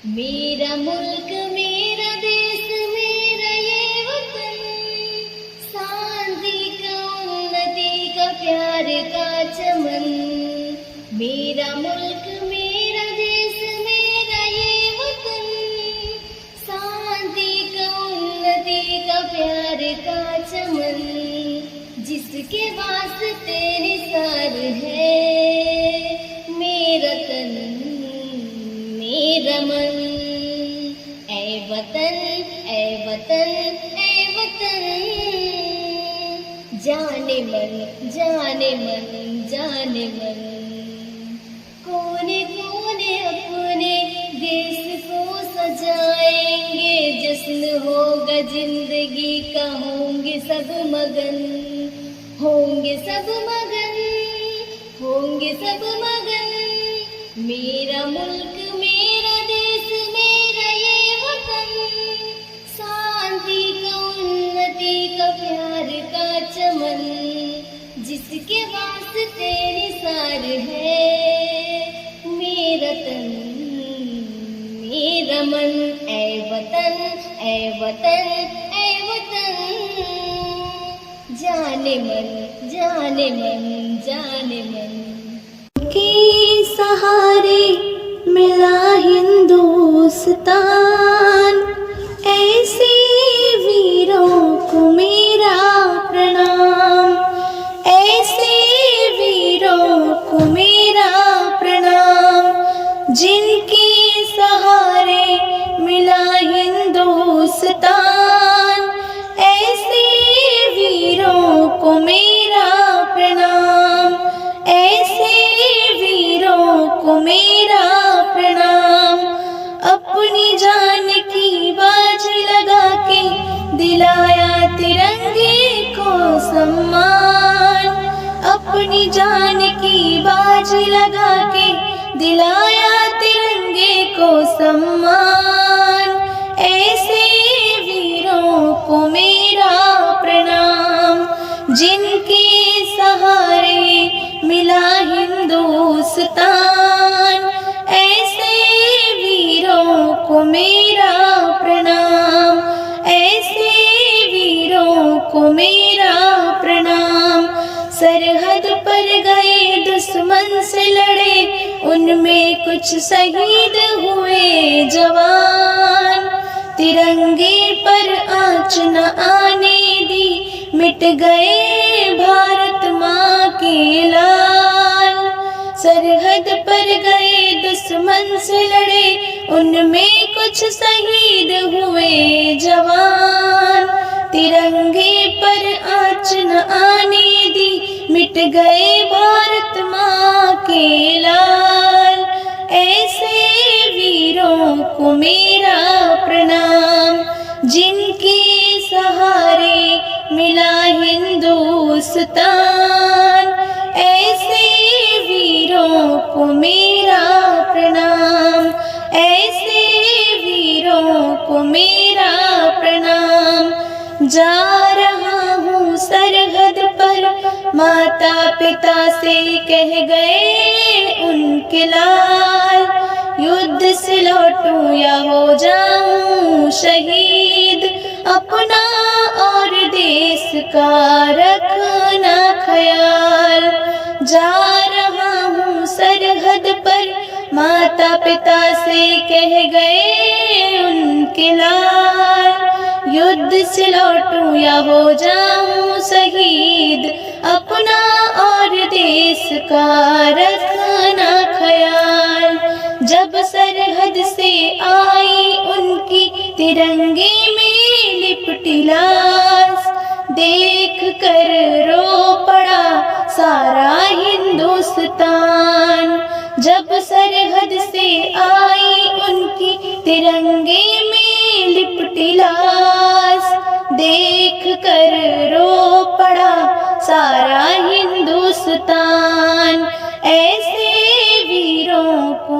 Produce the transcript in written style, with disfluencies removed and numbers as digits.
मेरा मुल्क मेरा देश मेरा ये वतन, शांति का उन्नति का प्यार का चमन। मेरा मुल्क मेरा देश मेरा ये वतन, शांति का उन्नति का प्यार का चमन। जिसके वास्ते निसार है मेरा तन मेरा मन। ऐ वतन ऐ वतन ऐ वतन, जाने मन जाने मन जाने मन। कोने कोने अपने देश को सजाएंगे, जश्न होगा जिंदगी का, होंगे सब मगन, होंगे सब मगन, होंगे सब मगन। मेरा मुल्क मेरा देश मेरा ये वतन, शांति का उन्नति का प्यार का चमन। जिसके वास्ते निसार है मेरा तन मेरा मन। ऐ वतन ऐ वतन ऐ वतन, जाने मन जाने मन जाने मन। के सहारे मिला हिंदुस्तान, ऐसे वीरों को मेरा प्रणाम, ऐसे वीरों को मेरा प्रणाम। जिनके सहारे मिला हिंदुस्तान, ऐसे वीरों को मेरा प्रणाम, ऐसे को मेरा प्रणाम। अपनी जान की बाज लगा के दिलाया तिरंगे को सम्मान, अपनी जान की बाज लगा के दिलाया तिरंगे को सम्मान। ऐसे वीरों को मेरा प्रणाम, जिनके सहारे मिला हिंदुस्तान, ऐसे वीरों को मेरा प्रणाम, ऐसे वीरों को मेरा प्रणाम। सरहद पर गए दुश्मन से लड़े, उनमें कुछ शहीद हुए जवान। तिरंगे पर आँच न आने दी, मिट गए भारत माँ के लाल। सरहद पर गए दुश्मन से लड़े, उनमें कुछ शहीद हुए जवान। तिरंगे पर आँच न आने दी, मिट गए भारत माँ के लाल। ऐसे वीरों को मेरा प्रणाम, जिनके सहारे मिला हिंदुस्तान, ऐसे वीरों को मेरा प्रणाम, ऐसे वीरों को मेरा प्रणाम। जा रहा हूँ सरहद पर, माता पिता से कह गए उनके लाल। युद्ध से लौटूं या हो जाऊं शहीद, अपना और देश का रखना ख्याल। जा रहा हूँ सरहद पर, माता पिता से कह गए उनके लाल। युद्ध से लौटूं या हो जाऊं शहीद, अपना और देश का रखना ख्याल। जब सरहद से आई उनकी तिरंगे में लिपटी लाश, देख कर रो पड़ा सारा हिंदुस्तान। जब सरहद से आई उनकी तिरंगे में लिपटी लाश, देख कर रो पड़ा सारा हिंदुस्तान। ऐसे वीरों को